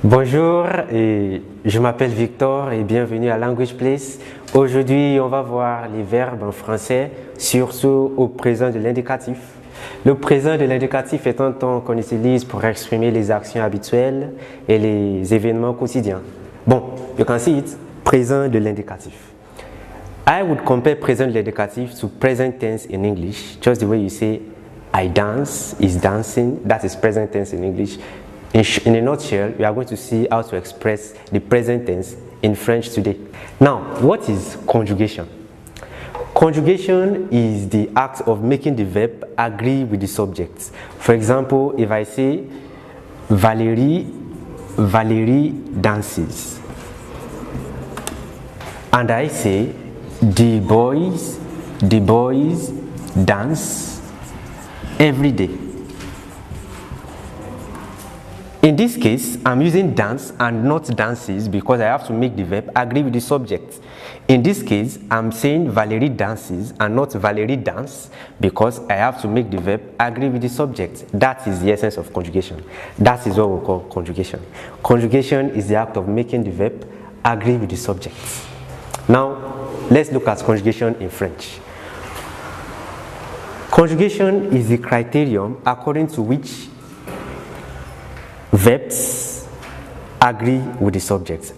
Bonjour, je m'appelle Victor et bienvenue à Language Place. Aujourd'hui, on va voir les verbes en français, surtout au présent de l'indicatif. Le présent de l'indicatif est un temps qu'on utilise pour exprimer les actions habituelles et les événements quotidiens. Bon, you can see it, présent de l'indicatif. I would compare present de l'indicatif to present tense in English, just the way you say I dance, is dancing, that is present tense in English. In a nutshell, we are going to see how to express the present tense in French today. Now, what is conjugation? Conjugation is the act of making the verb agree with the subject. For example, if I say Valérie dances, and I say the boys dance every day. In this case, I'm using dance and not dances because I have to make the verb agree with the subject. In this case, I'm saying Valérie dances and not Valérie dance because I have to make the verb agree with the subject. That is the essence of conjugation. That is what we call conjugation. Conjugation is the act of making the verb agree with the subject. Now, let's look at conjugation in French. Conjugation is the criterion according to which verbs agree with the subject.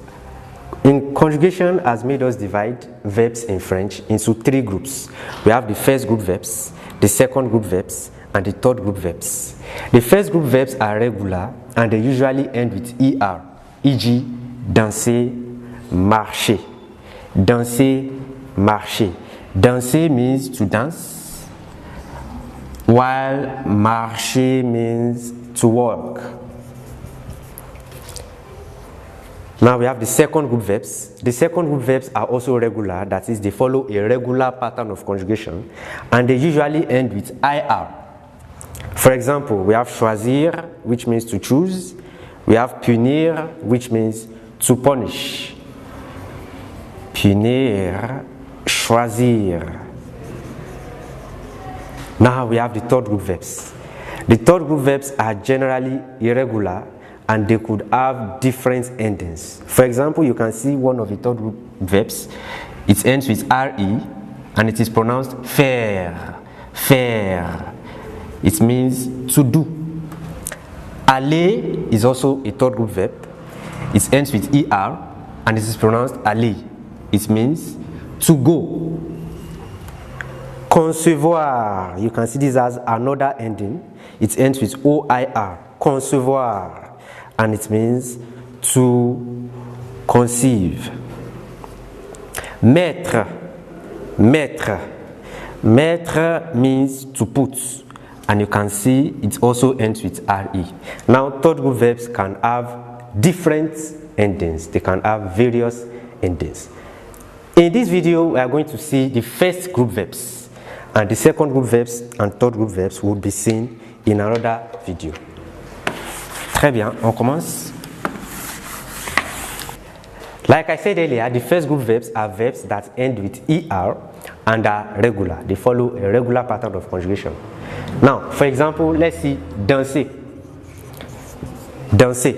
In conjugation has made us divide verbs in French into three groups. We have the first group verbs, the second group verbs, and the third group verbs. The first group verbs are regular and they usually end with er, e.g. danser, marcher. Danser, marcher. Danser means to dance, while marcher means to walk. Now we have the second group verbs. The second group verbs are also regular, that is, they follow a regular pattern of conjugation, and they usually end with ir. For example, we have choisir, which means to choose. We have punir, which means to punish. Punir, choisir. Now we have the third group verbs. The third group verbs are generally irregular and they could have different endings. For example, you can see one of the third group verbs. It ends with re and it is pronounced faire. Faire. It means to do. Aller is also a third group verb. It ends with er and it is pronounced aller. It means to go. Concevoir, you can see this as another ending. It ends with oir. Concevoir. And it means to conceive. Mettre. Mettre. Mettre means to put. And you can see it also ends with re. Now, third group verbs can have different endings. They can have various endings. In this video, we are going to see the first group verbs. And the second group verbs and third group verbs will be seen in another video. Très bien, on commence. Like I said earlier, the first group verbs are verbs that end with er and are regular. They follow a regular pattern of conjugation. Now, for example, let's see danser. Danser.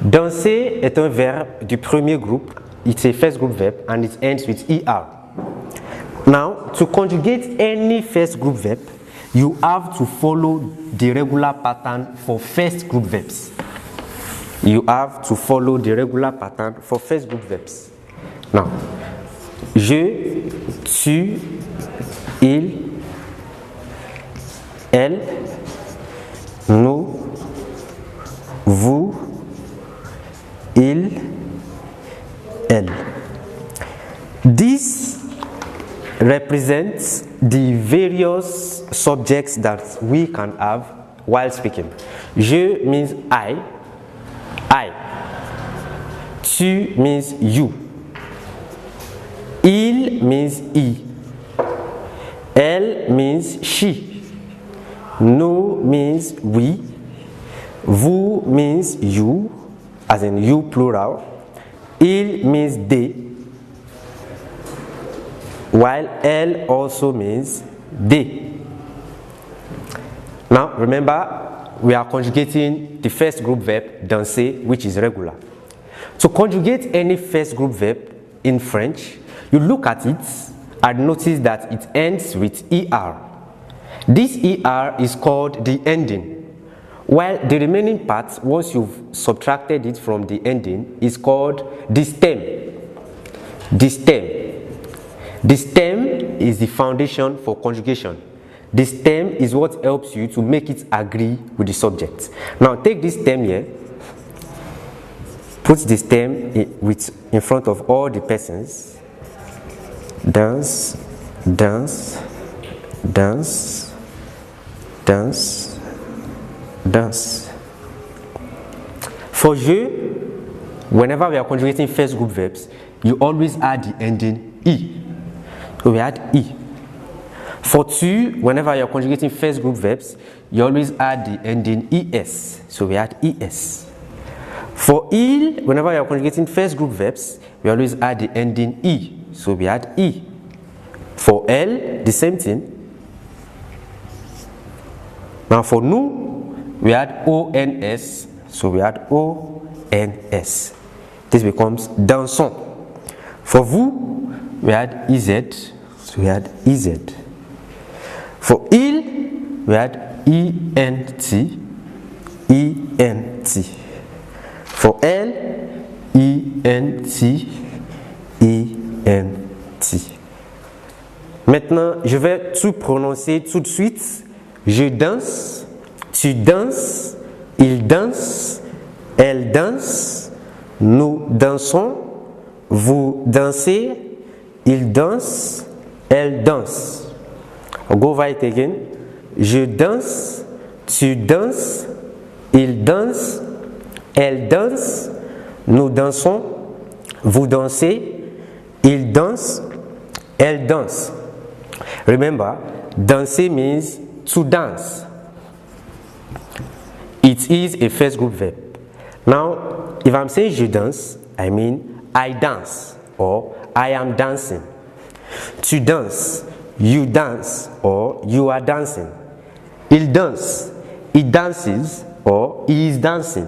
Danser est un verbe du premier groupe. It's a first group verb and it ends with er. Now, to conjugate any first group verb, you have to follow the regular pattern for first group verbs. You have to follow the regular pattern for first group verbs. Now, je, tu, il, elle, nous, vous, il, elle. This represents the various subjects that we can have while speaking. Je means I. Tu means you. Il means he. Elle means she. Nous means we. Vous means you, as in you plural. Il means they. While elle also means they. Now remember, we are conjugating the first group verb, danser, which is regular. To conjugate any first group verb in French, you look at it and notice that it ends with ER. This ER is called the ending, while the remaining part, once you've subtracted it from the ending, is called the stem. The stem. The stem is the foundation for conjugation. The stem is what helps you to make it agree with the subject. Now take this stem here, put the stem in front of all the persons. Danse, danse, danse, danse, danse. For je, whenever we are conjugating first group verbs, you always add the ending E. So we add E. For tu, whenever you are conjugating first group verbs, you always add the ending ES. So we add ES. For il, whenever you are conjugating first group verbs, we always add the ending E. So we add E. For elle, the same thing. Now for nous, we add ONS. So we add ONS. This becomes dansons. For vous, we add EZ. So we add EZ. For il, we add ENT, ENT. For elle, ENT, ENT. Maintenant, je vais tout prononcer tout de suite. Je danse, tu danses, il danse, elle danse, nous dansons, vous dansez, il danse, elle danse. Go over it again. Je danse, tu danses, il danse, elle danse, nous dansons, vous dansez, il danse, elle danse. Remember, danser means to dance. It is a first group verb. Now, if I'm saying je danse, I mean I dance or I am dancing. Tu danses, you dance or you are dancing. Il danse, he dances or he is dancing.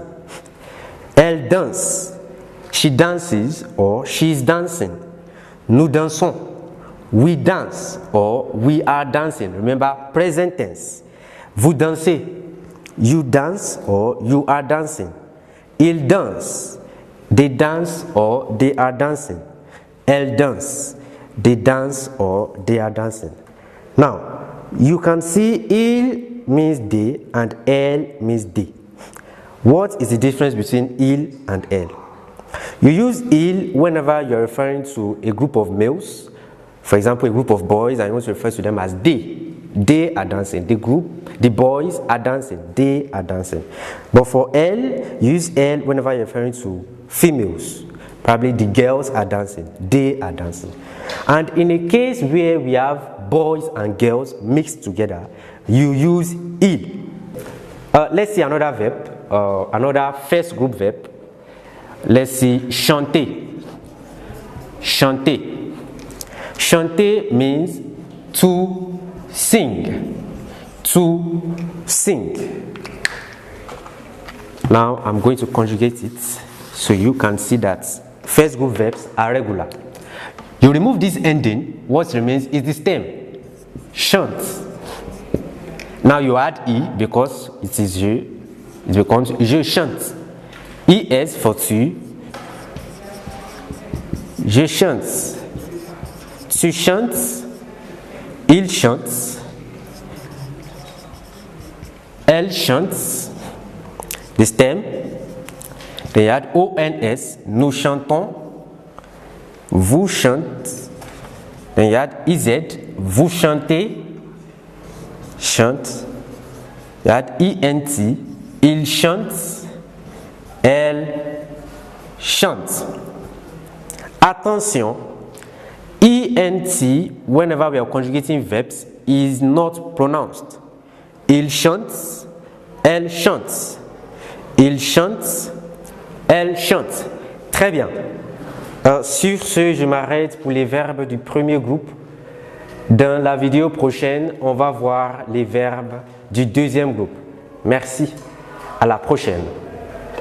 Elle danse, she dances or she is dancing. Nous dansons, we dance or we are dancing. Remember, present tense. Vous dansez, you dance or you are dancing. Ils dansent, they dance or they are dancing. Elle danse, they dance or they are dancing. Now, you can see il means they and elle means they. What is the difference between il and elle? You use il whenever you're referring to a group of males. For example, a group of boys, and you want to refer to them as they. They are dancing. The boys are dancing. They are dancing. But for elle, you use elle whenever you're referring to females. Probably the girls are dancing. They are dancing. And in a case where we have boys and girls mixed together, you use il. Let's see another verb, another first group verb. Let's see chanter. Chanter. Chanter means to sing. To sing. Now I'm going to conjugate it so you can see that first group verbs are regular. You remove this ending, what remains is the stem. Chante. Now you add E because it is je. It becomes je chante. ES for tu. Je chante. Tu chantes. Il chante. Elle chante. The stem. Then you add ONS. Nous chantons. Vous chantez. Then you add EZ. Vous chantez. Chante. You add ENT. Il chante. Elle chante. Attention, ENT, whenever we are conjugating verbs, is not pronounced. Il chante, elle chante. Il chante, elle chante. Très bien. Sur ce, je m'arrête pour les verbes du premier groupe. Dans la vidéo prochaine, on va voir les verbes du deuxième groupe. Merci. À la prochaine.